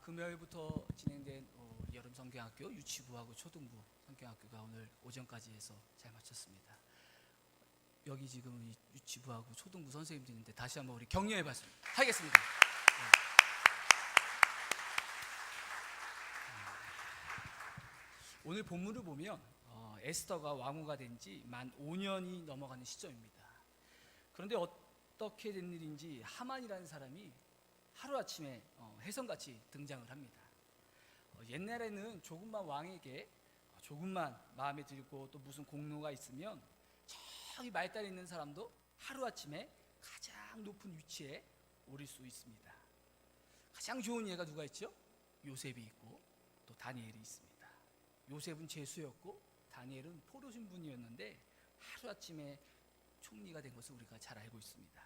금요일부터 진행된 여름 성경학교 유치부하고 초등부 성경학교가 오늘 오전까지 해서 잘 마쳤습니다. 여기 지금 우리 유치부하고 초등부 선생님들 있는데 다시 한번 우리 격려해 봤습니다. 하겠습니다. 오늘 본문을 보면 에스더가 왕후가 된 지 만 5년이 넘어가는 시점입니다. 그런데 어떻게 된 일인지 하만이라는 사람이 하루아침에 혜성같이 등장을 합니다. 옛날에는 조금만 왕에게 조금만 마음에 들고 또 무슨 공로가 있으면 저기 말단에 있는 사람도 하루아침에 가장 높은 위치에 오를 수 있습니다. 가장 좋은 예가 누가 있죠? 요셉이 있고 또 다니엘이 있습니다. 요셉은 죄수였고 다니엘은 포로 신분이었는데 하루아침에 총리가 된 것을 우리가 잘 알고 있습니다.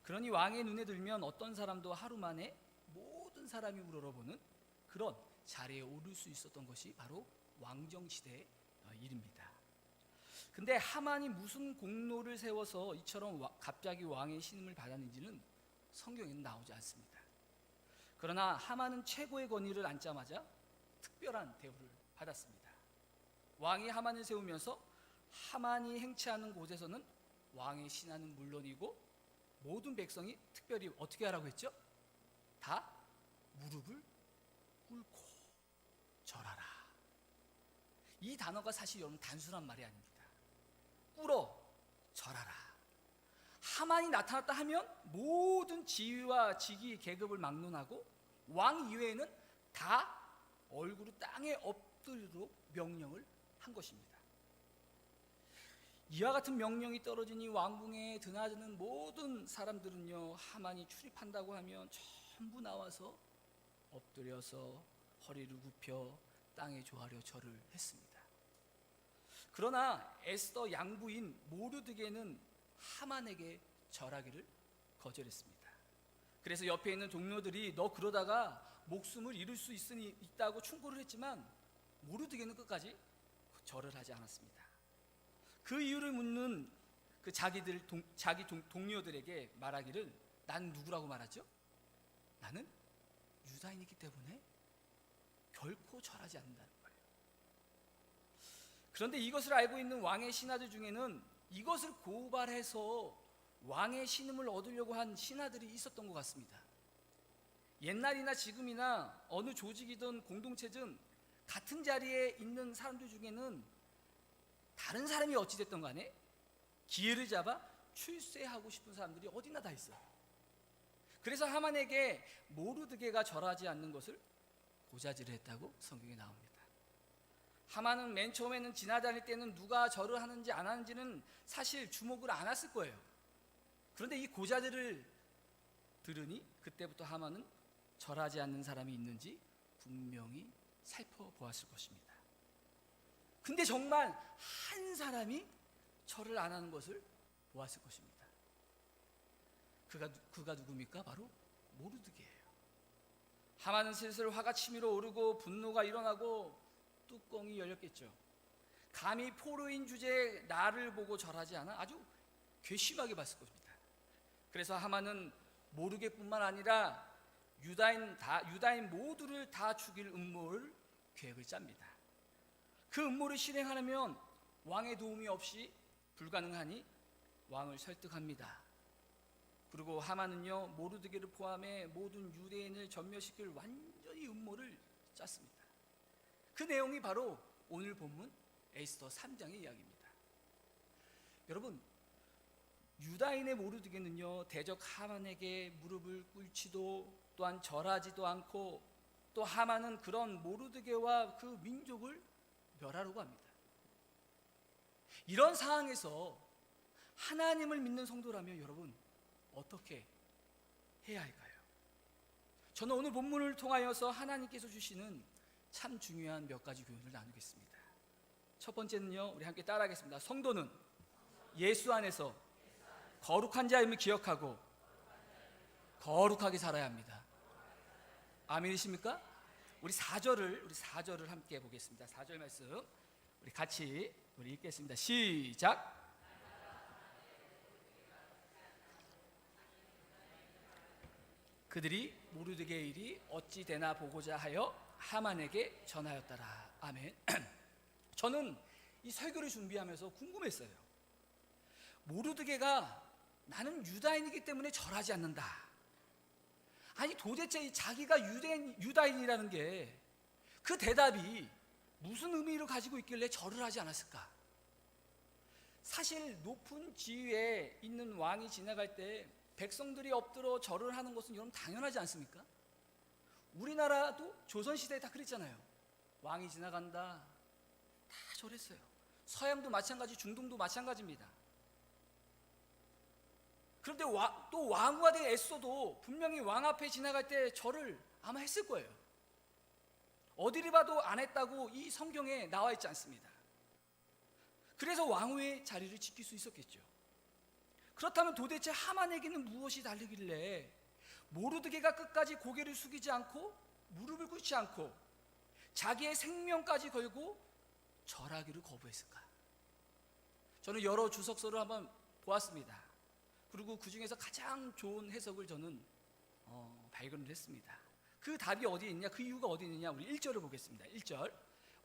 그러니 왕의 눈에 들면 어떤 사람도 하루 만에 모든 사람이 우러러보는 그런 자리에 오를 수 있었던 것이 바로 왕정시대의 일입니다. 근데 하만이 무슨 공로를 세워서 이처럼 갑자기 왕의 신임을 받았는지는 성경에는 나오지 않습니다. 그러나 하만은 최고의 권위를 앉자마자 특별한 대우를 받았습니다. 왕이 하만을 세우면서 하만이 행치하는 곳에서는 왕의 신하는 물론이고 모든 백성이 특별히 어떻게 하라고 했죠? 다 무릎을 꿇고 절하라. 이 단어가 사실 여러분 단순한 말이 아닙니다. 꿇어 절하라. 하만이 나타났다 하면 모든 지위와 직위 계급을 막론하고 왕 이외에는 다 얼굴을 땅에 엎드리도록 명령을 한 것입니다. 이와 같은 명령이 떨어지니 왕궁에 드나드는 모든 사람들은요, 하만이 출입한다고 하면 전부 나와서 엎드려서 허리를 굽혀 땅에 조아려 절을 했습니다. 그러나 에스더 양부인 모르드게는 하만에게 절하기를 거절했습니다. 그래서 옆에 있는 동료들이 너 그러다가 목숨을 잃을 수 있다고 충고를 했지만 모르드게는 끝까지 절을 하지 않았습니다. 그 이유를 묻는 그 자기 동료들에게 말하기를 난 누구라고 말하죠? 나는 유다인이기 때문에 결코 절하지 않는다는 거예요. 그런데 이것을 알고 있는 왕의 신하들 중에는 이것을 고발해서 왕의 신임을 얻으려고 한 신하들이 있었던 것 같습니다. 옛날이나 지금이나 어느 조직이든 공동체든 같은 자리에 있는 사람들 중에는 다른 사람이 어찌됐든 간에 기회를 잡아 출세하고 싶은 사람들이 어디나 다 있어요. 그래서 하만에게 모르드게가 절하지 않는 것을 고자질을 했다고 성경에 나옵니다. 하만은 맨 처음에는 지나다닐 때는 누가 절을 하는지 안 하는지는 사실 주목을 안 했을 거예요. 그런데 이 고자질을 들으니 그때부터 하만은 절하지 않는 사람이 있는지 분명히 살펴보았을 것입니다. 근데 정말 한 사람이 절을 안 하는 것을 보았을 것입니다. 그가 누굽니까? 바로 모르드게예요. 하만은 슬슬 화가 치밀어 오르고 분노가 일어나고 뚜껑이 열렸겠죠. 감히 포로인 주제에 나를 보고 절하지 않아? 아주 괘씸하게 봤을 것입니다. 그래서 하만은 모르게뿐만 아니라 유다인 모두를 다 죽일 음모를 계획을 짭니다. 그 음모를 실행하려면 왕의 도움이 없이 불가능하니 왕을 설득합니다. 그리고 하만은요, 모르드게를 포함해 모든 유대인을 전멸시킬 완전히 음모를 짰습니다. 그 내용이 바로 오늘 본문 에스더 3장의 이야기입니다. 여러분, 유다인의 모르드게는요, 대적 하만에게 무릎을 꿇지도 또한 절하지도 않고 또 하만은 그런 모르드게와 그 민족을 멸하려고 합니다. 이런 상황에서 하나님을 믿는 성도라면 여러분 어떻게 해야 할까요? 저는 오늘 본문을 통하여서 하나님께서 주시는 참 중요한 몇 가지 교훈을 나누겠습니다. 첫 번째는요, 우리 함께 따라하겠습니다. 성도는 예수 안에서 거룩한 자임을 기억하고 거룩하게 살아야 합니다. 아멘이십니까? 우리 4절을 함께 보겠습니다. 4절 말씀 우리 같이 읽겠습니다. 시작. 그들이 모르드게의 일이 어찌 되나 보고자 하여 하만에게 전하였더라. 아멘. 저는 이 설교를 준비하면서 궁금했어요. 모르드게가 나는 유다인이기 때문에 절하지 않는다. 아니 도대체 이 자기가 유다인이라는 게 그 대답이 무슨 의미를 가지고 있길래 절을 하지 않았을까? 사실 높은 지위에 있는 왕이 지나갈 때 백성들이 엎드려 절을 하는 것은 여러분 당연하지 않습니까? 우리나라도 조선시대에 다 그랬잖아요. 왕이 지나간다 다 절했어요. 서양도 마찬가지, 중동도 마찬가지입니다. 그런데 또 왕후가 된 에스더도 분명히 왕 앞에 지나갈 때 절을 아마 했을 거예요. 어디를 봐도 안 했다고 이 성경에 나와 있지 않습니다. 그래서 왕후의 자리를 지킬 수 있었겠죠. 그렇다면 도대체 하만에게는 무엇이 다르길래 모르드게가 끝까지 고개를 숙이지 않고 무릎을 꿇지 않고 자기의 생명까지 걸고 절하기를 거부했을까? 저는 여러 주석서를 한번 보았습니다. 그리고 그 중에서 가장 좋은 해석을 저는 발견을 했습니다. 그 답이 어디에 있냐, 그 이유가 어디에 있느냐, 우리 1절을 보겠습니다. 1절,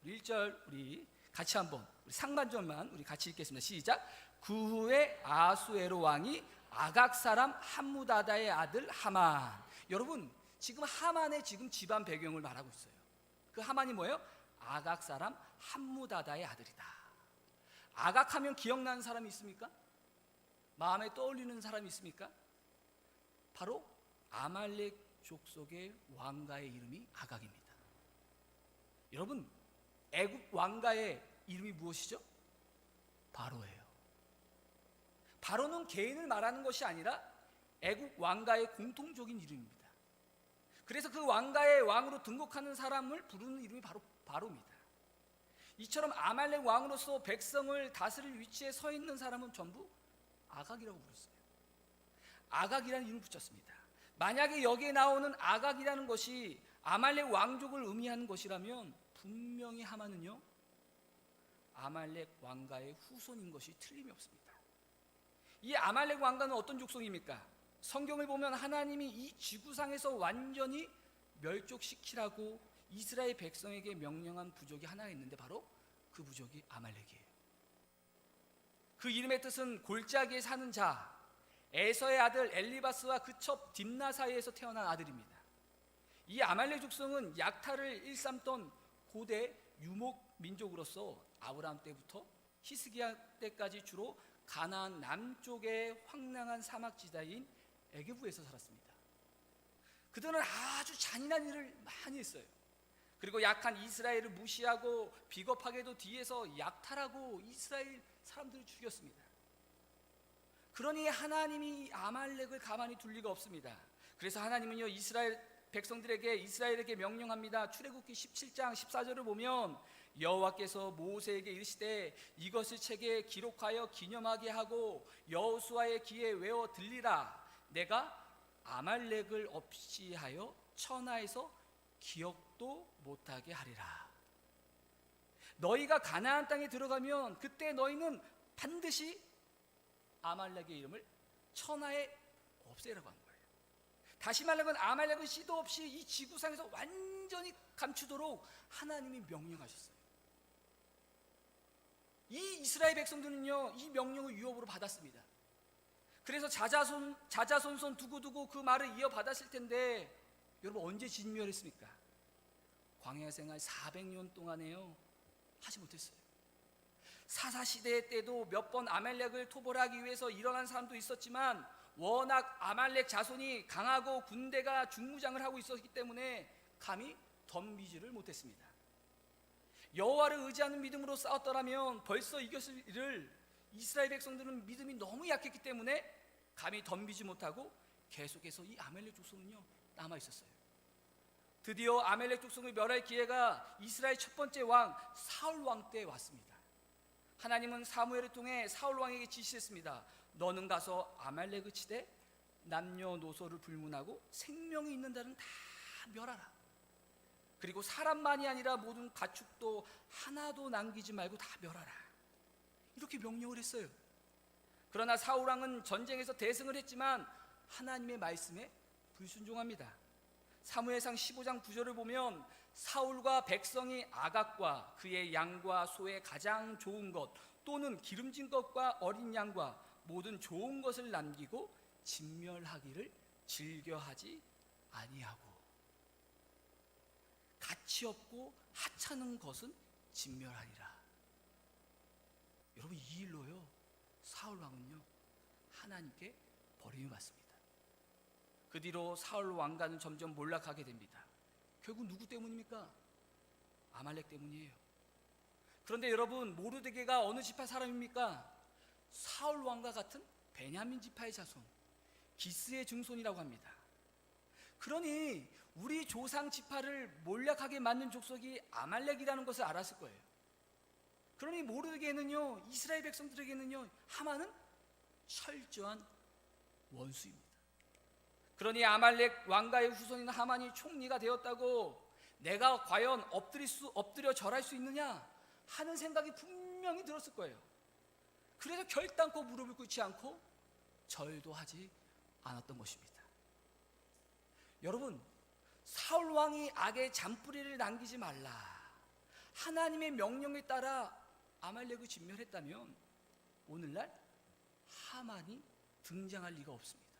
우리 1절 우리 같이 한번 우리 상반절만 우리 같이 읽겠습니다. 시작. 그 후에 아수에로 왕이 아각 사람 함무다다의 아들 하만. 여러분 지금 하만의 지금 집안 배경을 말하고 있어요. 그 하만이 뭐예요? 아각 사람 함무다다의 아들이다. 아각하면 기억나는 사람이 있습니까? 마음에 떠올리는 사람이 있습니까? 바로 아말렉 족속의 왕가의 이름이 아각입니다. 여러분 애굽 왕가의 이름이 무엇이죠? 바로예요. 바로는 개인을 말하는 것이 아니라 애굽 왕가의 공통적인 이름입니다. 그래서 그 왕가의 왕으로 등극하는 사람을 부르는 이름이 바로 바로입니다. 이처럼 아말렉 왕으로서 백성을 다스릴 위치에 서 있는 사람은 전부 아각이라고 불렀어요. 아각이라는 이름을 붙였습니다. 만약에 여기에 나오는 아각이라는 것이 아말렉 왕족을 의미하는 것이라면 분명히 하만은요 아말렉 왕가의 후손인 것이 틀림이 없습니다. 이 아말렉 왕가는 어떤 족속입니까? 성경을 보면 하나님이 이 지구상에서 완전히 멸족시키라고 이스라엘 백성에게 명령한 부족이 하나 있는데 바로 그 부족이 아말렉이에요. 그 이름의 뜻은 골짜기에 사는 자, 에서의 아들 엘리바스와 그 첩 딥나 사이에서 태어난 아들입니다. 이 아말렉 족속은 약탈을 일삼던 고대 유목 민족으로서 아브라함 때부터 히스기야 때까지 주로 가나안 남쪽의 황량한 사막 지대인 애굽에서 살았습니다. 그들은 아주 잔인한 일을 많이 했어요. 그리고 약한 이스라엘을 무시하고 비겁하게도 뒤에서 약탈하고 이스라엘 사람들을 죽였습니다. 그러니 하나님이 아말렉을 가만히 둘 리가 없습니다. 그래서 하나님은요 이스라엘 백성들에게 이스라엘에게 명령합니다. 출애굽기 17장 14절을 보면 여호와께서 모세에게 이르시되 이것을 책에 기록하여 기념하게 하고 여호수아의 귀에 외워 들리라. 내가 아말렉을 없이 하여 천하에서 기억도 못하게 하리라. 너희가 가나안 땅에 들어가면 그때 너희는 반드시 아말렉의 이름을 천하에 없애라고 한 거예요. 다시 말하면 아말렉은 시도 없이 이 지구상에서 완전히 감추도록 하나님이 명령하셨어요. 이 이스라엘 백성들은요 이 명령을 유업으로 받았습니다. 그래서 자자손손 두고두고 그 말을 이어받았을 텐데 여러분 언제 진멸했습니까? 광야 생활 400년 동안에요 하지 못했어요. 사사시대 때도 몇 번 아말렉을 토벌하기 위해서 일어난 사람도 있었지만 워낙 아말렉 자손이 강하고 군대가 중무장을 하고 있었기 때문에 감히 덤비지를 못했습니다. 여호와를 의지하는 믿음으로 싸웠더라면 벌써 이겼을 일을 이스라엘 백성들은 믿음이 너무 약했기 때문에 감히 덤비지 못하고 계속해서 이 아말렉 족속은요 남아 있었어요. 드디어 아말렉 족속을 멸할 기회가 이스라엘 첫 번째 왕 사울 왕 때 왔습니다. 하나님은 사무엘을 통해 사울 왕에게 지시했습니다. 너는 가서 아말렉을 치되 남녀노소를 불문하고 생명이 있는 자는 다 멸하라. 그리고 사람만이 아니라 모든 가축도 하나도 남기지 말고 다 멸하라. 이렇게 명령을 했어요. 그러나 사울 왕은 전쟁에서 대승을 했지만 하나님의 말씀에 불순종합니다. 사무엘상 15장 9절을 보면 사울과 백성이 아각과 그의 양과 소의 가장 좋은 것 또는 기름진 것과 어린 양과 모든 좋은 것을 남기고 진멸하기를 즐겨하지 아니하고, 가치 없고 하찮은 것은 진멸하리라. 여러분, 이 일로요 사울 왕은요 하나님께 버림을 받습니다. 그 뒤로 사울 왕가는 점점 몰락하게 됩니다. 결국 누구 때문입니까? 아말렉 때문이에요. 그런데 여러분, 모르드게가 어느 지파 사람입니까? 사울 왕과 같은 베냐민 지파의 자손, 기스의 증손이라고 합니다. 그러니 우리 조상 지파를 몰락하게 만든 족속이 아말렉이라는 것을 알았을 거예요. 그러니 모르드게는요, 이스라엘 백성들에게는요, 하만은 철저한 원수입니다. 그러니 아말렉 왕가의 후손인 하만이 총리가 되었다고 내가 과연 엎드려 절할 수 있느냐 하는 생각이 분명히 들었을 거예요. 그래서 결단코 무릎을 꿇지 않고 절도 하지 않았던 것입니다. 여러분, 사울 왕이 악의 잔뿌리를 남기지 말라, 하나님의 명령에 따라 아말렉을 진멸했다면 오늘날 하만이 등장할 리가 없습니다.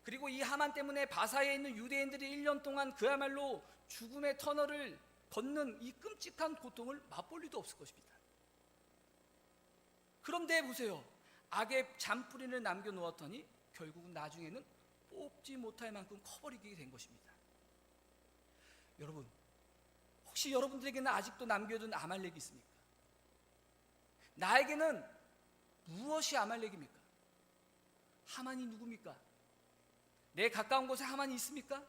그리고 이 하만 때문에 바사에 있는 유대인들이 1년 동안 그야말로 죽음의 터널을 걷는 이 끔찍한 고통을 맛볼 리도 없을 것입니다. 그런데 보세요, 악의 잔뿌리를 남겨놓았더니 결국은 나중에는 뽑지 못할 만큼 커버리게 된 것입니다. 여러분, 혹시 여러분들에게는 아직도 남겨둔 아말렉이 있습니까? 나에게는 무엇이 아말렉입니까? 하만이 누굽니까? 내 가까운 곳에 하만이 있습니까?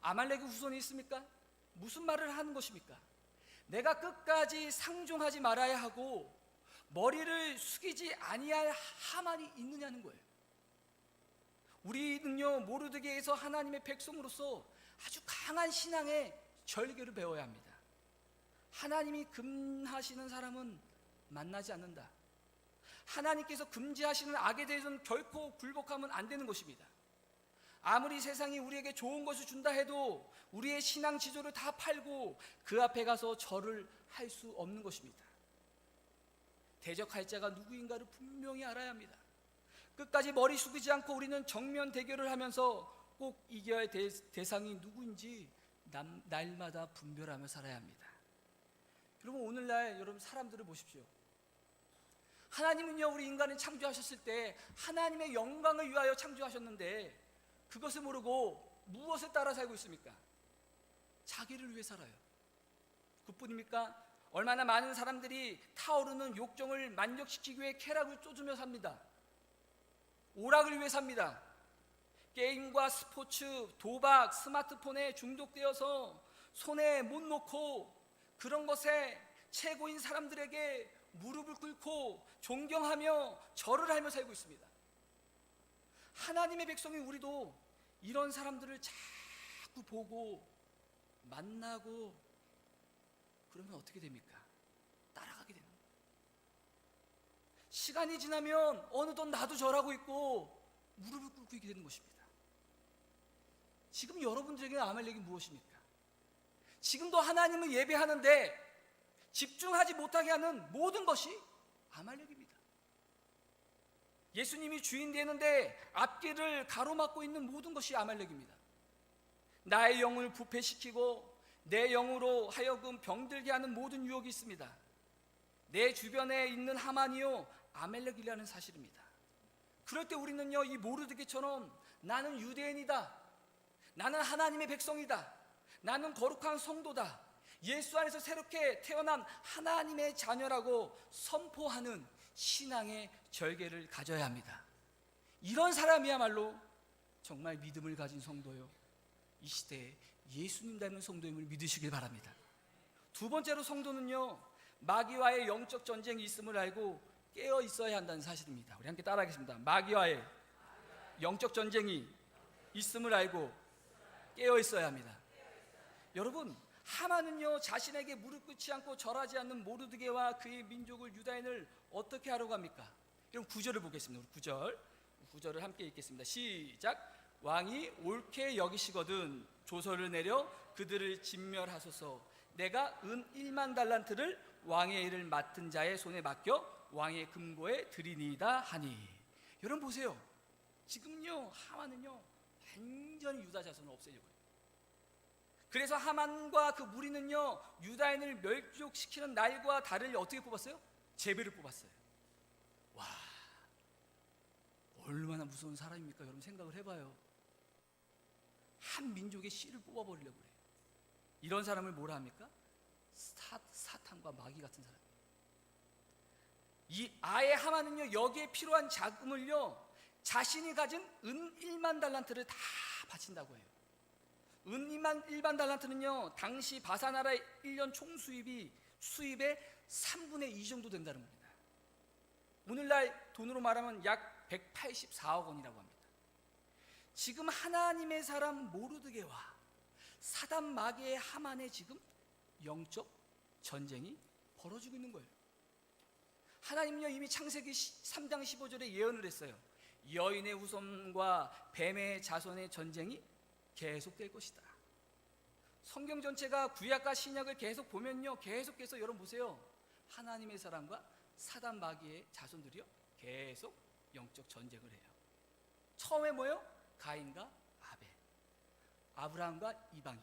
아말렉의 후손이 있습니까? 무슨 말을 하는 것입니까? 내가 끝까지 상종하지 말아야 하고 머리를 숙이지 아니할 하만이 있느냐는 거예요. 우리는요, 모르드게에서 하나님의 백성으로서 아주 강한 신앙의 절개를 배워야 합니다. 하나님이 금하시는 사람은 만나지 않는다. 하나님께서 금지하시는 악에 대해서는 결코 굴복하면 안 되는 것입니다. 아무리 세상이 우리에게 좋은 것을 준다 해도 우리의 신앙 지조를 다 팔고 그 앞에 가서 절을 할 수 없는 것입니다. 대적할 자가 누구인가를 분명히 알아야 합니다. 끝까지 머리 숙이지 않고 우리는 정면 대결을 하면서 꼭 이겨야 할 대상이 누구인지 날마다 분별하며 살아야 합니다. 여러분, 오늘날 여러분 사람들을 보십시오. 하나님은요, 우리 인간을 창조하셨을 때 하나님의 영광을 위하여 창조하셨는데 그것을 모르고 무엇을 따라 살고 있습니까? 자기를 위해 살아요. 그뿐입니까? 얼마나 많은 사람들이 타오르는 욕정을 만족시키기 위해 쾌락을 쫓으며 삽니다. 오락을 위해 삽니다. 게임과 스포츠, 도박, 스마트폰에 중독되어서 손에 못 놓고 그런 것에 최고인 사람들에게 무릎을 꿇고 존경하며 절을 하며 살고 있습니다. 하나님의 백성인 우리도 이런 사람들을 자꾸 보고 만나고 그러면 어떻게 됩니까? 따라가게 되는 거예요. 시간이 지나면 어느덧 나도 절하고 있고 무릎을 꿇고 있게 되는 것입니다. 지금 여러분들에게 아말렉이 무엇입니까? 지금도 하나님을 예배하는데 집중하지 못하게 하는 모든 것이 아말렉입니다. 예수님이 주인 되는데 앞길을 가로막고 있는 모든 것이 아말렉입니다. 나의 영을 부패시키고 내 영으로 하여금 병들게 하는 모든 유혹이 있습니다. 내 주변에 있는 하만이요 아말렉이라는 사실입니다. 그럴 때 우리는요, 이 모르드게처럼 나는 유대인이다, 나는 하나님의 백성이다, 나는 거룩한 성도다, 예수 안에서 새롭게 태어난 하나님의 자녀라고 선포하는 신앙의 절개를 가져야 합니다. 이런 사람이야말로 정말 믿음을 가진 성도요, 이 시대에 예수님 닮은 성도임을 믿으시길 바랍니다. 두 번째로 성도는요, 마귀와의 영적 전쟁이 있음을 알고 깨어 있어야 한다는 사실입니다. 우리 함께 따라하겠습니다. 마귀와의 영적 전쟁이 있음을 알고 깨어 있어야 합니다. 여러분, 하만은요 자신에게 무릎 꿇지 않고 절하지 않는 모르드게와 그의 민족을, 유다인을 어떻게 하려고 합니까? 여러분 9절을 보겠습니다. 우리 9절을 함께 읽겠습니다. 시작. 왕이 옳게 여기시거든 조서를 내려 그들을 진멸하소서. 내가 은 1만 달란트를 왕의 일을 맡은 자의 손에 맡겨 왕의 금고에 드리니이다 하니. 여러분 보세요. 지금요 하만은요 완전히 유다 자손을 없애려고 해요. 그래서 하만과 그 무리는요 유다인을 멸족시키는 날과 달을 어떻게 뽑았어요? 제비를 뽑았어요. 와, 얼마나 무서운 사람입니까? 여러분 생각을 해봐요. 한 민족의 씨를 뽑아버리려고 그래요. 이런 사람을 뭐라 합니까? 사탄과 마귀 같은 사람. 이 아예 하만은요 여기에 필요한 자금을요 자신이 가진 은 1만 달란트를 다 바친다고 해요. 은 1만 달란트는요 당시 바사나라의 1년 총수입의 3분의 2 정도 된다는 겁니다. 오늘날 돈으로 말하면 약 184억 원이라고 합니다. 지금 하나님의 사람 모르드게와 사단 마귀의 하만의 지금 영적 전쟁이 벌어지고 있는 거예요. 하나님은요 이미 창세기 3장 15절에 예언을 했어요. 여인의 후손과 뱀의 자손의 전쟁이 계속될 것이다. 성경 전체가 구약과 신약을 계속 보면요 계속해서 여러분 보세요. 하나님의 사람과 사단 마귀의 자손들이요 계속 영적 전쟁을 해요. 처음에 뭐예요? 가인과 아벨, 아브라함과 이방인,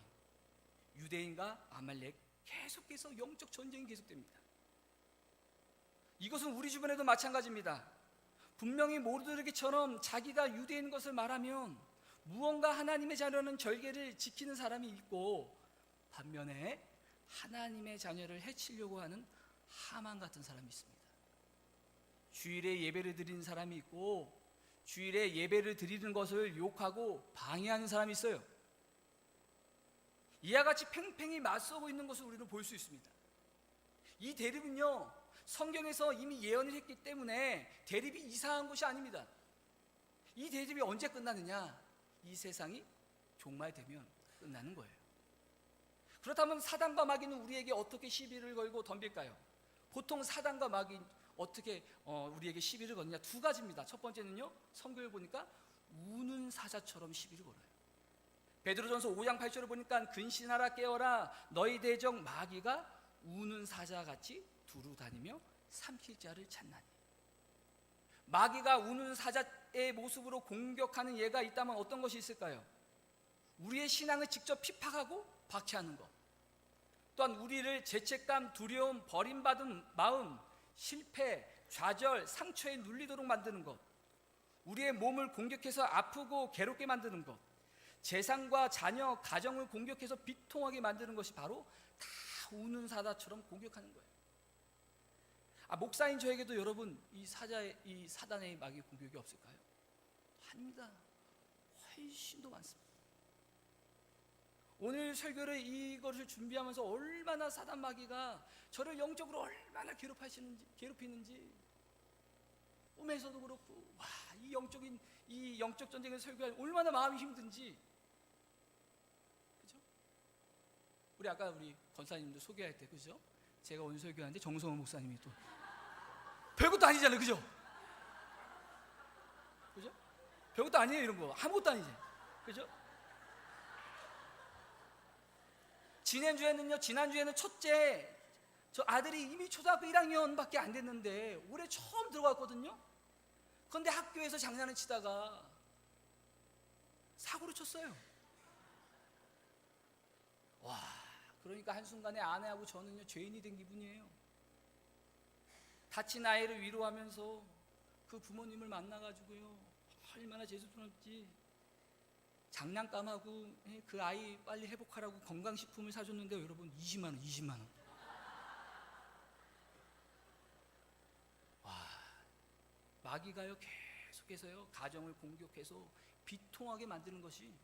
유대인과 아말렉, 계속해서 영적 전쟁이 계속됩니다. 이것은 우리 주변에도 마찬가지입니다. 분명히 모르드게처럼 자기가 유대인 것을 말하면 무언가 하나님의 자녀는 절개를 지키는 사람이 있고, 반면에 하나님의 자녀를 해치려고 하는 하만 같은 사람이 있습니다. 주일에 예배를 드리는 사람이 있고, 주일에 예배를 드리는 것을 욕하고 방해하는 사람이 있어요. 이와 같이 팽팽히 맞서고 있는 것을 우리는 볼 수 있습니다. 이 대립은요 성경에서 이미 예언을 했기 때문에 대립이 이상한 것이 아닙니다. 이 대립이 언제 끝나느냐? 이 세상이 종말되면 끝나는 거예요. 그렇다면 사단과 마귀는 우리에게 어떻게 시비를 걸고 덤빌까요? 보통 사단과 마귀 어떻게 우리에게 시비를 거느냐? 두 가지입니다. 첫 번째는요 성경을 보니까 우는 사자처럼 시비를 걸어요. 베드로전서 5장 8절을 보니까 근신하라 깨어라 너희 대적 마귀가 우는 사자같이 두루 다니며 삼킬 자를 찾나니. 마귀가 우는 사자의 모습으로 공격하는 예가 있다면 어떤 것이 있을까요? 우리의 신앙을 직접 핍박하고 박해하는 것, 또한 우리를 죄책감, 두려움, 버림받은 마음, 실패, 좌절, 상처에 눌리도록 만드는 것, 우리의 몸을 공격해서 아프고 괴롭게 만드는 것, 재산과 자녀, 가정을 공격해서 비통하게 만드는 것이 바로 다 우는 사자처럼 공격하는 거예요. 목사인 저에게도 여러분 이 사단의 마귀 공격이 없을까요? 아닙니다. 훨씬 더 많습니다. 오늘 설교를 이것을 준비하면서 얼마나 사단 마귀가 저를 영적으로 얼마나 괴롭히는지 꿈에서도 그렇고, 이 영적 전쟁을 설교할 얼마나 마음이 힘든지. 그죠? 우리 아까 우리 권사님도 소개할 때, 그죠? 제가 오늘 설교하는데 정성호 목사님이 또 별것도 아니잖아요, 그죠? 그죠? 별것도 아니에요, 이런 거 아무것도 아니지, 그죠? 지난주에는 첫째 저 아들이 이미 초등학교 1학년밖에 안 됐는데 올해 처음 들어갔거든요. 그런데 학교에서 장난을 치다가 사고를 쳤어요. 와, 그러니까 한순간에 아내하고 저는요 죄인이 된 기분이에요. 다친 아이를 위로하면서 그 부모님을 만나가지고요 얼마나 죄송스럽지. 장난감하고 그 아이 빨리 회복하라고 건강식품을 사줬는데 여러분 20만 원. 와, 마귀가요 계속해서요 가정을 공격해서 비통하게 만드는 것이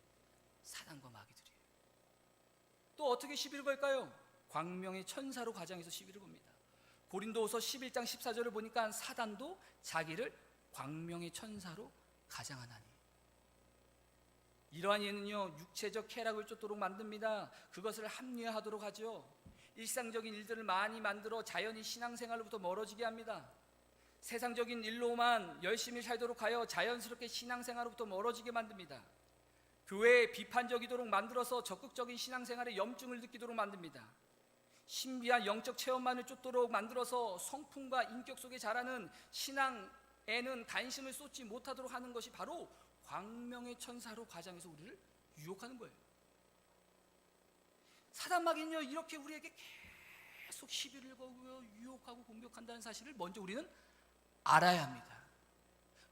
사단과 마귀들이에요. 또 어떻게 시비를 걸까요? 광명의 천사로 가장해서 시비를 겁니다. 고린도후서 11장 14절을 보니까 사단도 자기를 광명의 천사로 가장하나니. 이러한 예는요 육체적 쾌락을 쫓도록 만듭니다. 그것을 합리화하도록 하죠. 일상적인 일들을 많이 만들어 자연히 신앙생활로부터 멀어지게 합니다. 세상적인 일로만 열심히 살도록 하여 자연스럽게 신앙생활로부터 멀어지게 만듭니다. 교회에 비판적이도록 만들어서 적극적인 신앙생활에 염증을 느끼도록 만듭니다. 신비한 영적 체험만을 쫓도록 만들어서 성품과 인격 속에 자라는 신앙에는 관심을 쏟지 못하도록 하는 것이 바로 광명의 천사로 과장해서 우리를 유혹하는 거예요. 사단 마귀는요, 이렇게 우리에게 계속 시비를 걸고요, 유혹하고 공격한다는 사실을 먼저 우리는 알아야 합니다.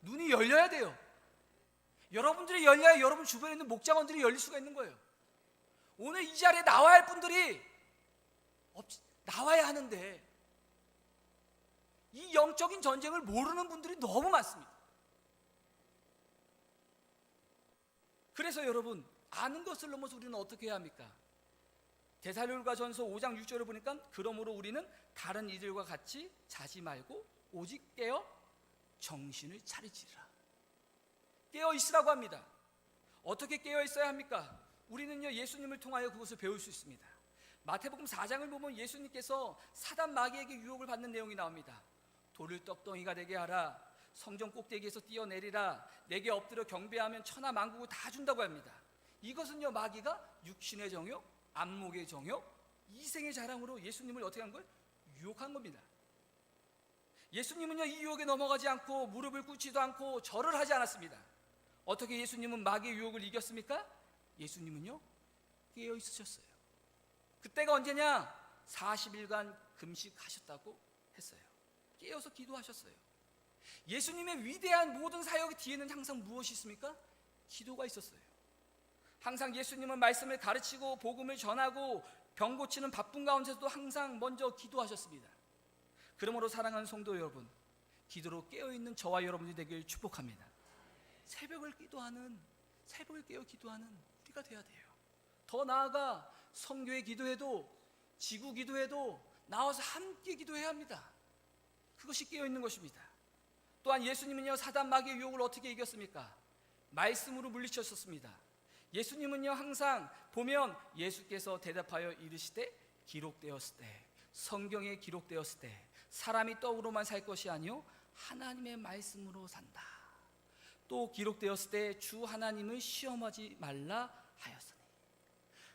눈이 열려야 돼요. 여러분들이 열려야 여러분 주변에 있는 목자원들이 열릴 수가 있는 거예요. 오늘 이 자리에 나와야 할 분들이 나와야 하는데 이 영적인 전쟁을 모르는 분들이 너무 많습니다. 그래서 여러분, 아는 것을 넘어서 우리는 어떻게 해야 합니까? 데살로니가전서 5장 6절을 보니까 그러므로 우리는 다른 이들과 같이 자지 말고 오직 깨어 정신을 차리지라. 깨어 있으라고 합니다. 어떻게 깨어 있어야 합니까? 우리는요, 예수님을 통하여 그것을 배울 수 있습니다. 마태복음 4장을 보면 예수님께서 사단 마귀에게 유혹을 받는 내용이 나옵니다. 돌을 떡덩이가 되게 하라, 성전 꼭대기에서 뛰어내리라, 내게 엎드려 경배하면 천하 만국을 다 준다고 합니다. 이것은요, 마귀가 육신의 정욕, 안목의 정욕, 이생의 자랑으로 예수님을 어떻게 한 거예요? 유혹한 겁니다. 예수님은요, 이 유혹에 넘어가지 않고 무릎을 꿇지도 않고 절을 하지 않았습니다. 어떻게 예수님은 마귀의 유혹을 이겼습니까? 예수님은요, 깨어 있으셨어요. 그때가 언제냐? 40일간 금식하셨다고 했어요. 깨어서 기도하셨어요. 예수님의 위대한 모든 사역 뒤에는 항상 무엇이 있습니까? 기도가 있었어요. 항상 예수님은 말씀을 가르치고 복음을 전하고 병 고치는 바쁜 가운데서도 항상 먼저 기도하셨습니다. 그러므로 사랑하는 성도 여러분, 기도로 깨어있는 저와 여러분이 되길 축복합니다. 새벽을 깨어 기도하는 우리가 돼야 돼요. 더 나아가 성교회 기도해도, 지구 기도해도 나와서 함께 기도해야 합니다. 그것이 깨어있는 것입니다. 또한 예수님은요, 사단 마귀의 유혹을 어떻게 이겼습니까? 말씀으로 물리쳤었습니다. 예수님은요, 항상 보면 예수께서 대답하여 이르시되 기록되었을 때, 성경에 기록되었을 때 사람이 떡으로만 살 것이 아니요 하나님의 말씀으로 산다. 또 기록되었을 때 주 하나님을 시험하지 말라 하였으니.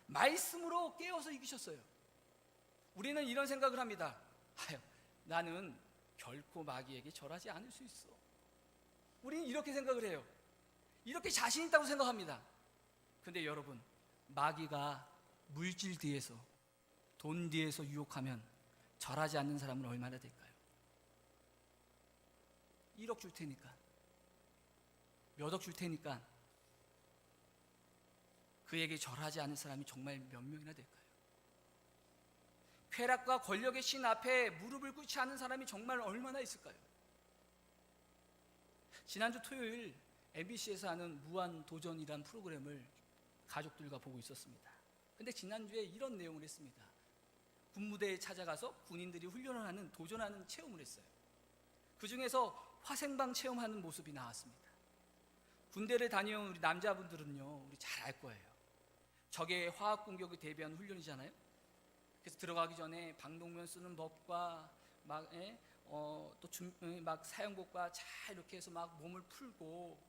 말씀으로 깨어서 이기셨어요. 우리는 이런 생각을 합니다. 나는 결코 마귀에게 절하지 않을 수 있어. 우리는 이렇게 생각을 해요. 이렇게 자신 있다고 생각합니다. 근데 여러분, 마귀가 물질 뒤에서, 돈 뒤에서 유혹하면 절하지 않는 사람은 얼마나 될까요? 1억 줄 테니까, 몇 억 줄 테니까 그에게 절하지 않는 사람이 정말 몇 명이나 될까요? 쾌락과 권력의 신 앞에 무릎을 꿇지 않는 사람이 정말 얼마나 있을까요? 지난주 토요일 MBC에서 하는 무한도전이란 프로그램을 가족들과 보고 있었습니다. 근데 지난주에 이런 내용을 했습니다. 군무대에 찾아가서 군인들이 훈련을 하는, 도전하는 체험을 했어요. 그 중에서 화생방 체험하는 모습이 나왔습니다. 군대를 다녀온 우리 남자분들은요, 우리 잘 알 거예요. 적의 화학 공격에 대비한 훈련이잖아요. 그래서 들어가기 전에 방독면 쓰는 법과 막 사용법과 잘 이렇게 해서 막 몸을 풀고,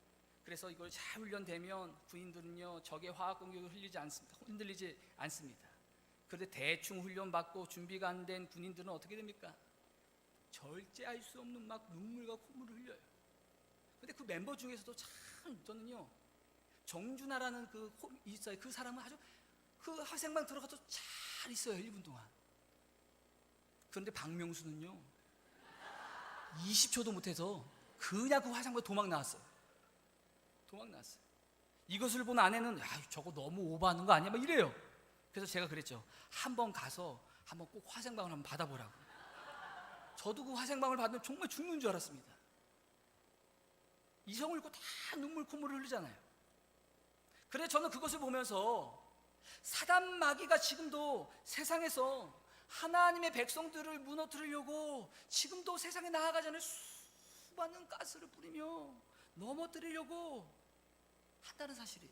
그래서 이걸 잘 훈련되면 군인들은요, 적의 화학 공격을 흔들리지 않습니다. 그런데 대충 훈련 받고 준비가 안 된 군인들은 어떻게 됩니까? 절제할 수 없는 막 눈물과 콧물을 흘려요. 근데 그 멤버 중에서도 참 저는요, 정준하라는 있어요. 그 사람은 아주 그 화생방 들어가서 잘 있어요, 1분 동안. 그런데 박명수는요, 20초도 못해서 그냥 그 화생방 도망 나왔어요. 이것을 본 아내는, 저거 너무 오버하는 거 아니야? 막 이래요. 그래서 제가 그랬죠. 한번 가서 한번 꼭 화생방을 한번 받아보라고. 저도 그 화생방을 받으면 정말 죽는 줄 알았습니다. 이성을 잃고 다 눈물 콧물을 흘리잖아요. 그래서 저는 그것을 보면서 사단 마귀가 지금도 세상에서 하나님의 백성들을 무너뜨리려고 지금도 세상에 나아가지 않을 수많은 가스를 뿌리며 넘어뜨리려고 한다는 사실이에요.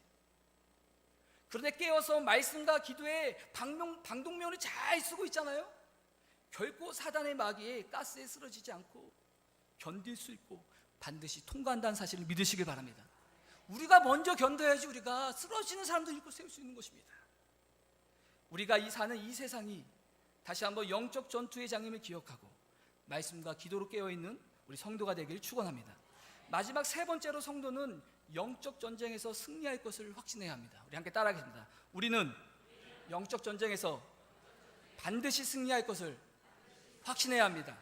그런데 깨어서 말씀과 기도에 방독면을 잘 쓰고 있잖아요. 결코 사단의 마귀의 가스에 쓰러지지 않고 견딜 수 있고 반드시 통과한다는 사실을 믿으시길 바랍니다. 우리가 먼저 견뎌야지 우리가 쓰러지는 사람도 일으켜 세울 수 있는 것입니다. 우리가 사는 이 세상이 다시 한번 영적 전투의 장임을 기억하고 말씀과 기도로 깨어있는 우리 성도가 되기를 축원합니다. 마지막 세 번째로 성도는 영적 전쟁에서 승리할 것을 확신해야 합니다. 우리 함께 따라하겠습니다. 우리는 영적 전쟁에서 반드시 승리할 것을 확신해야 합니다.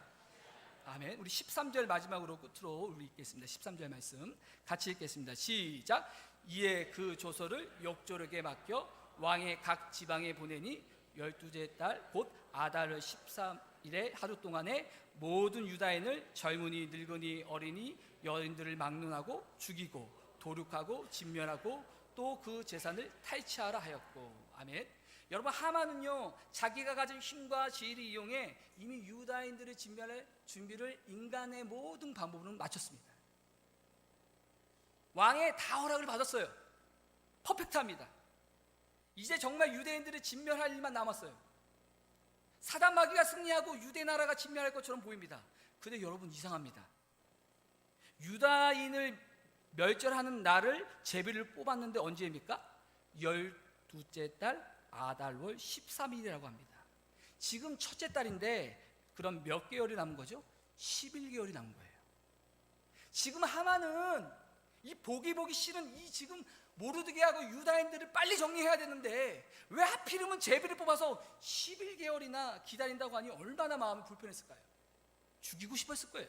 아멘. 우리 13절 마지막으로 끝으로 우리 읽겠습니다. 13절 말씀 같이 읽겠습니다. 시작. 이에 그 조서를 역조력에 맡겨 왕의 각 지방에 보내니 12째 달 곧 아달 13일의 하루 동안에 모든 유다인을 젊은이 늙은이 어린이 여인들을 막론하고 죽이고 도륙하고 진멸하고 또 그 재산을 탈취하라 하였고. 아멘. 여러분, 하만은요 자기가 가진 힘과 지혜를 이용해 이미 유다인들을 진멸할 준비를 인간의 모든 방법으로 마쳤습니다. 왕의 다 허락을 받았어요. 퍼펙트합니다. 이제 정말 유대인들을 진멸할 일만 남았어요. 사단 마귀가 승리하고 유대 나라가 진멸할 것처럼 보입니다. 근데 여러분, 이상합니다. 유다인을 멸절하는 날을 제비를 뽑았는데 언제입니까? 12째 달 아달월 13일이라고 합니다. 지금 첫째 달인데 그럼 몇 개월이 남은 거죠? 11개월이 남은 거예요. 지금 하만은 이 보기 싫은 이 지금 모르드게하고 유다인들을 빨리 정리해야 되는데 왜 하필이면 제비를 뽑아서 11개월이나 기다린다고 하니 얼마나 마음이 불편했을까요? 죽이고 싶었을 거예요.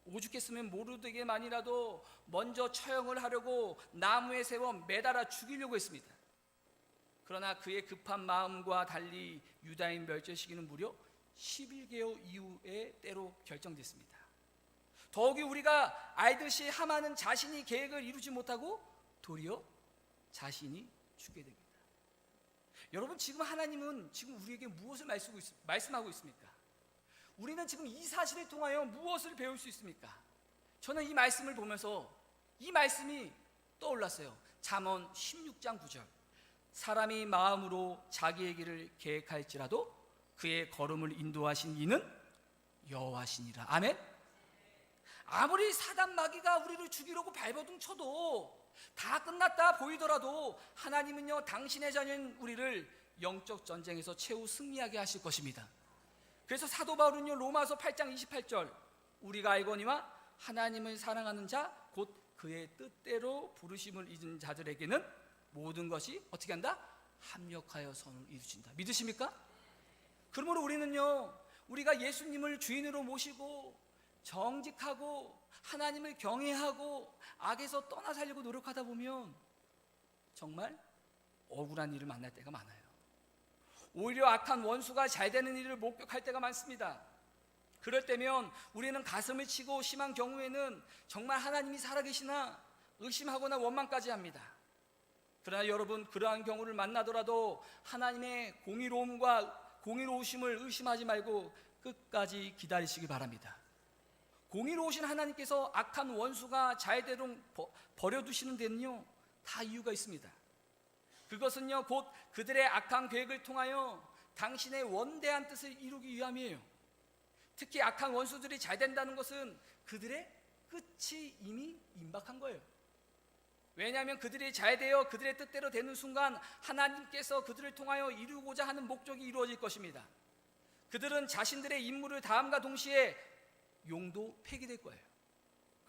오죽했으면 모르드게만이라도 먼저 처형을 하려고 나무에 세워 매달아 죽이려고 했습니다. 그러나 그의 급한 마음과 달리 유다인 멸절 시기는 무려 11개월 이후에 때로 결정됐습니다. 더욱이 우리가 알듯이 하만은 자신이 계획을 이루지 못하고 도리어 자신이 죽게 됩니다. 여러분, 지금 하나님은 지금 우리에게 무엇을 말씀하고 있습니까? 우리는 지금 이 사실을 통하여 무엇을 배울 수 있습니까? 저는 이 말씀을 보면서 이 말씀이 떠올랐어요. 잠언 16장 9절. 사람이 마음으로 자기의 길을 계획할지라도 그의 걸음을 인도하신 이는 여호와시니라. 아멘. 아무리 사단 마귀가 우리를 죽이려고 발버둥 쳐도 다 끝났다 보이더라도 하나님은요 당신의 자녀인 우리를 영적 전쟁에서 최후 승리하게 하실 것입니다. 그래서 사도 바울은요 로마서 8장 28절 우리가 알거니와 하나님을 사랑하는 자 곧 그의 뜻대로 부르심을 잊은 자들에게는 모든 것이 어떻게 한다? 합력하여 선을 이루신다. 믿으십니까? 그러므로 우리는요 우리가 예수님을 주인으로 모시고 정직하고 하나님을 경외하고 악에서 떠나 살려고 노력하다 보면 정말 억울한 일을 만날 때가 많아요. 오히려 악한 원수가 잘 되는 일을 목격할 때가 많습니다. 그럴 때면 우리는 가슴을 치고 심한 경우에는 정말 하나님이 살아계시나 의심하거나 원망까지 합니다. 그러나 여러분, 그러한 경우를 만나더라도 하나님의 공의로우심을 의심하지 말고 끝까지 기다리시기 바랍니다. 공의로우신 하나님께서 악한 원수가 잘되도록 버려두시는 데는요 다 이유가 있습니다. 그것은요 곧 그들의 악한 계획을 통하여 당신의 원대한 뜻을 이루기 위함이에요. 특히 악한 원수들이 잘 된다는 것은 그들의 끝이 이미 임박한 거예요. 왜냐하면 그들이 잘 되어 그들의 뜻대로 되는 순간 하나님께서 그들을 통하여 이루고자 하는 목적이 이루어질 것입니다. 그들은 자신들의 임무를 다함과 동시에 용도 폐기될 거예요.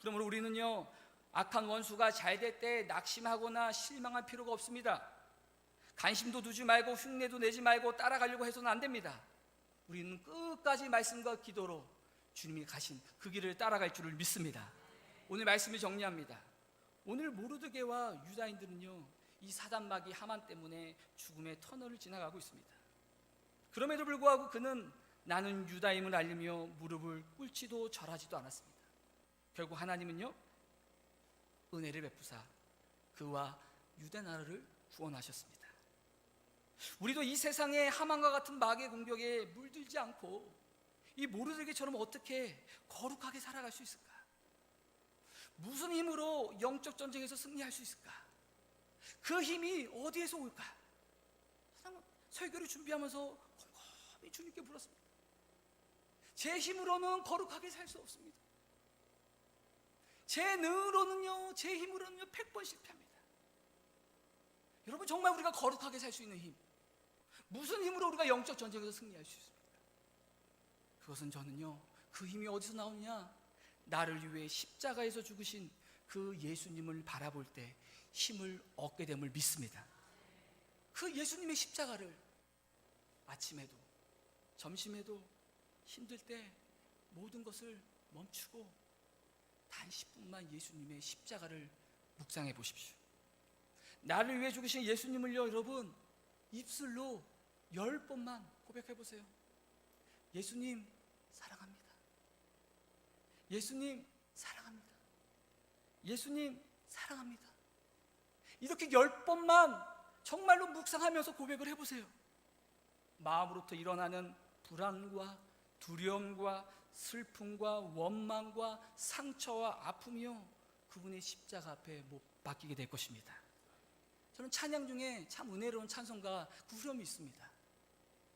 그러므로 우리는요 악한 원수가 잘 될 때 낙심하거나 실망할 필요가 없습니다. 관심도 두지 말고 흉내도 내지 말고 따라가려고 해서는 안 됩니다. 우리는 끝까지 말씀과 기도로 주님이 가신 그 길을 따라갈 줄을 믿습니다. 오늘 말씀을 정리합니다. 오늘 모르드게와 유다인들은요 이 사단마귀 하만 때문에 죽음의 터널을 지나가고 있습니다. 그럼에도 불구하고 그는 나는 유다임을 알리며 무릎을 꿇지도 절하지도 않았습니다. 결국 하나님은요 은혜를 베푸사 그와 유대 나라를 구원하셨습니다. 우리도 이 세상의 하만과 같은 마귀의 공격에 물들지 않고 이 모르드게처럼 어떻게 거룩하게 살아갈 수 있을까? 무슨 힘으로 영적 전쟁에서 승리할 수 있을까? 그 힘이 어디에서 올까? 설교를 준비하면서 곰곰이 주님께 물었습니다. 제 힘으로는 거룩하게 살 수 없습니다. 제 능으로는요, 제 힘으로는요 100번 실패합니다. 여러분, 정말 우리가 거룩하게 살 수 있는 힘, 무슨 힘으로 우리가 영적 전쟁에서 승리할 수 있습니까? 그것은 저는요, 그 힘이 어디서 나오느냐, 나를 위해 십자가에서 죽으신 그 예수님을 바라볼 때 힘을 얻게 됨을 믿습니다. 그 예수님의 십자가를 아침에도 점심에도 힘들 때 모든 것을 멈추고 단 10분만 예수님의 십자가를 묵상해 보십시오. 나를 위해 죽으신 예수님을요, 여러분, 입술로 10번만 고백해 보세요. 예수님 사랑합니다. 예수님 사랑합니다. 예수님 사랑합니다. 이렇게 10번만 정말로 묵상하면서 고백을 해보세요. 마음으로부터 일어나는 불안과 두려움과 슬픔과 원망과 상처와 아픔이요, 그분의 십자가 앞에 못 박히게 될 것입니다. 저는 찬양 중에 참 은혜로운 찬송가 그 후렴이 있습니다.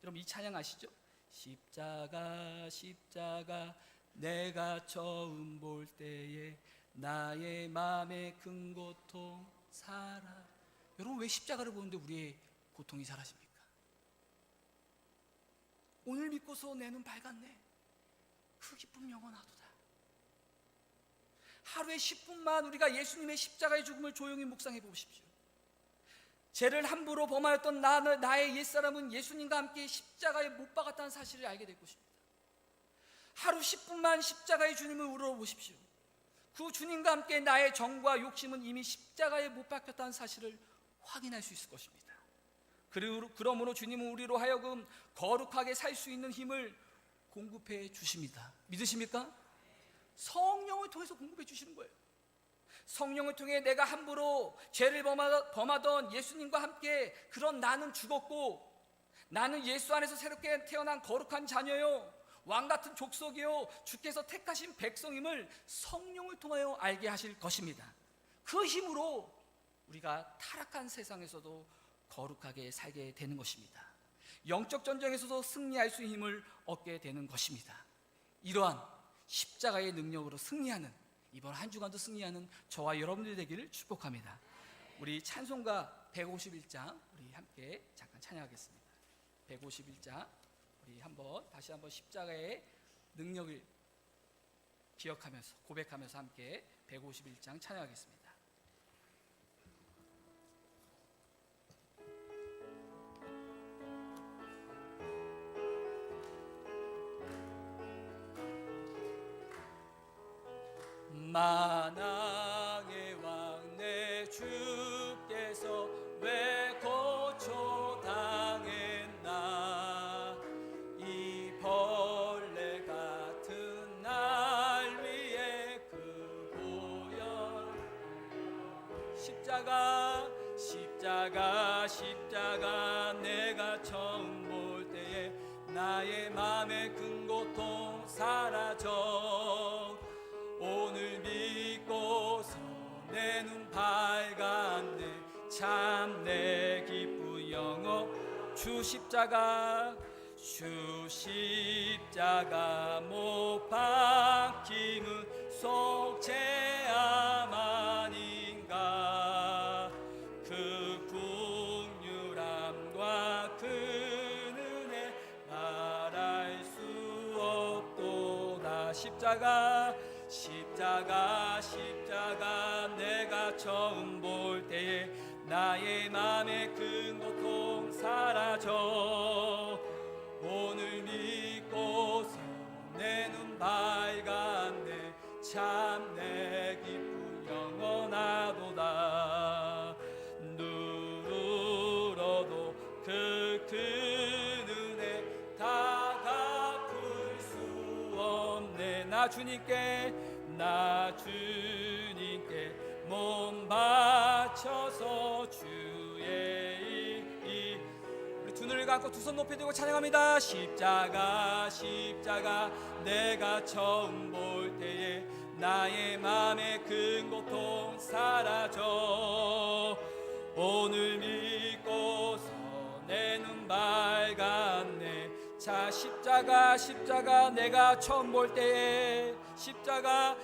여러분, 이 찬양 아시죠? 십자가 십자가 내가 처음 볼 때에 나의 마음의 큰 고통 사라. 여러분, 왜 십자가를 보는데 우리의 고통이 사라집니까? 오늘 믿고서 내 눈 밝았네, 그 기쁨 영원하도다. 하루에 10분만 우리가 예수님의 십자가의 죽음을 조용히 묵상해 보십시오. 죄를 함부로 범하였던 나의 옛사람은 예수님과 함께 십자가에 못 박았다는 사실을 알게 될 것입니다. 하루 10분만 십자가의 주님을 우러보십시오. 그 주님과 함께 나의 정과 욕심은 이미 십자가에 못 박혔다는 사실을 확인할 수 있을 것입니다. 그러므로 주님은 우리로 하여금 거룩하게 살 수 있는 힘을 공급해 주십니다. 믿으십니까? 성령을 통해서 공급해 주시는 거예요. 성령을 통해 내가 함부로 죄를 범하던 예수님과 함께 그런 나는 죽었고, 나는 예수 안에서 새롭게 태어난 거룩한 자녀요, 왕같은 족속이요, 주께서 택하신 백성임을 성령을 통하여 알게 하실 것입니다. 그 힘으로 우리가 타락한 세상에서도 거룩하게 살게 되는 것입니다. 영적 전쟁에서도 승리할 수 있는 힘을 얻게 되는 것입니다. 이러한 십자가의 능력으로 승리하는, 이번 한 주간도 승리하는 저와 여러분들이 되기를 축복합니다. 우리 찬송가 151장 우리 함께 잠깐 찬양하겠습니다. 151장 우리 다시 한번 십자가의 능력을 기억하면서 고백하면서 함께 151장 찬양하겠습니다. 만왕의 왕 내 주께서 왜 고초당했나, 이 벌레 같은 날 위에 그 보혈, 십자가 내가 처음 볼 때에 나의 맘의 큰 고통 사라져. 오늘 믿고서 내 눈 밝았네, 참 내 기쁜 영어. 주 십자가 못 박힘은 속죄함 아닌가. 그 긍휼함과 그 은혜 말할 수 없도다. 십자가 내가 처음 볼 때에 나의 맘의 큰 고통 사라져. 오늘 믿고서 내 눈 밝았네, 참 내 기쁨 영원하도다. 누르러도 그 은혜 다 갚을 수 없네. 나 주님께 몸 바쳐서 주의 우리 두 눈을 감고 두 손 높이 들고 찬양합니다. 십자가 내가 처음 볼 때에 나의 맘의 큰 고통 사라져. 오늘 믿고서 내 눈 밝았네, 참 자, 십자가 내가 처음 볼 때에 십자가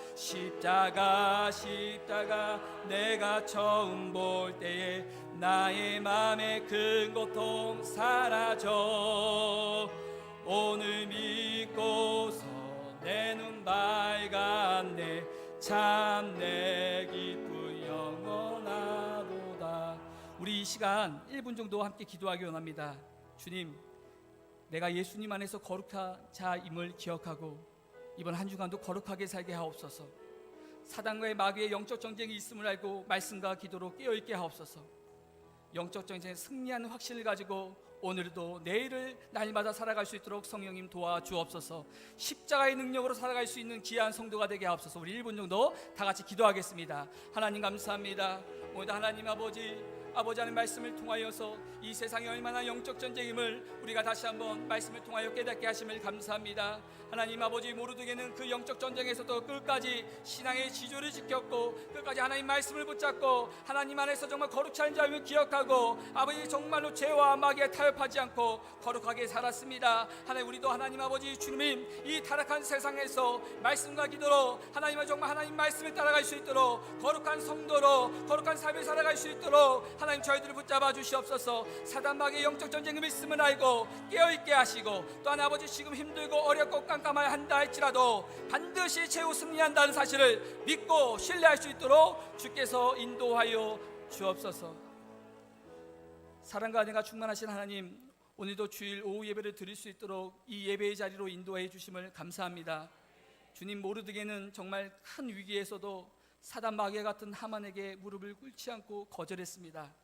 내가 처음 볼 때에 나의 맘의 큰 고통 사라져. 오늘 믿고서 내 눈 밝았네. 참 내 기쁨 영원하도다. 우리 이 시간 1분 정도 함께 기도하기 원합니다. 주님, 내가 예수님 안에서 거룩한 자임을 기억하고 이번 한 주간도 거룩하게 살게 하옵소서. 사단과의 마귀의 영적 전쟁이 있음을 알고 말씀과 기도로 깨어있게 하옵소서. 영적 전쟁에 승리하는 확신을 가지고 오늘도 내일을 날마다 살아갈 수 있도록 성령님 도와주옵소서. 십자가의 능력으로 살아갈 수 있는 귀한 성도가 되게 하옵소서. 우리 1분 정도 다 같이 기도하겠습니다. 하나님 감사합니다. 오늘도 하나님 아버지 하나님 말씀을 통하여서 이 세상이 얼마나 영적 전쟁임을 우리가 다시 한번 말씀을 통하여 깨닫게 하심을 감사합니다. 하나님 아버지, 모르드게는 그 영적 전쟁에서도 끝까지 신앙의 지조를 지켰고 끝까지 하나님 말씀을 붙잡고 하나님 안에서 정말 거룩치 않은 자임을 기억하고 아버지 정말로 죄와 마귀에 타협하지 않고 거룩하게 살았습니다. 하나님, 우리도 하나님 아버지 주님 이 타락한 세상에서 말씀과 기도로 하나님을 정말 하나님 말씀을 따라갈 수 있도록 거룩한 성도로 거룩한 삶을 살아갈 수 있도록 하나님 저희들을 붙잡아 주시옵소서. 사단 마귀의 영적 전쟁을 있음을 알고 깨어있게 하시고 또한 아버지 지금 힘들고 어렵고 깜깜하여 한다 할지라도 반드시 최후 승리한다는 사실을 믿고 신뢰할 수 있도록 주께서 인도하여 주옵소서. 사랑과 은혜가 충만하신 하나님, 오늘도 주일 오후 예배를 드릴 수 있도록 이 예배의 자리로 인도해 주심을 감사합니다. 주님, 모르드게는 정말 큰 위기에서도 사단 마귀 같은 하만에게 무릎을 꿇지 않고 거절했습니다.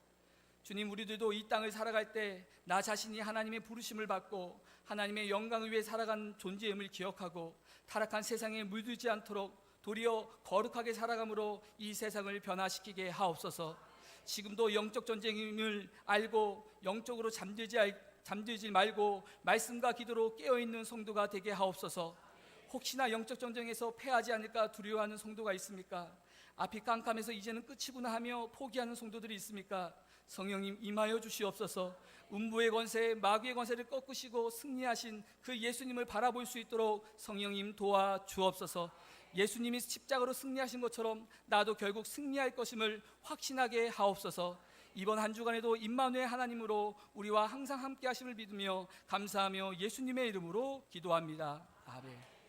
주님, 우리들도 이 땅을 살아갈 때 나 자신이 하나님의 부르심을 받고 하나님의 영광을 위해 살아간 존재임을 기억하고 타락한 세상에 물들지 않도록 도리어 거룩하게 살아감으로 이 세상을 변화시키게 하옵소서. 지금도 영적 전쟁임을 알고 영적으로 잠들지 말고 말씀과 기도로 깨어있는 성도가 되게 하옵소서. 혹시나 영적 전쟁에서 패하지 않을까 두려워하는 성도가 있습니까? 앞이 깜깜해서 이제는 끝이구나 하며 포기하는 성도들이 있습니까? 성령님 임하여 주시옵소서. 음부의 권세, 마귀의 권세를 꺾으시고 승리하신 그 예수님을 바라볼 수 있도록 성령님 도와주옵소서. 예수님이 십자가로 승리하신 것처럼 나도 결국 승리할 것임을 확신하게 하옵소서. 이번 한 주간에도 임마누엘 하나님으로 우리와 항상 함께 하심을 믿으며 감사하며 예수님의 이름으로 기도합니다. 아멘.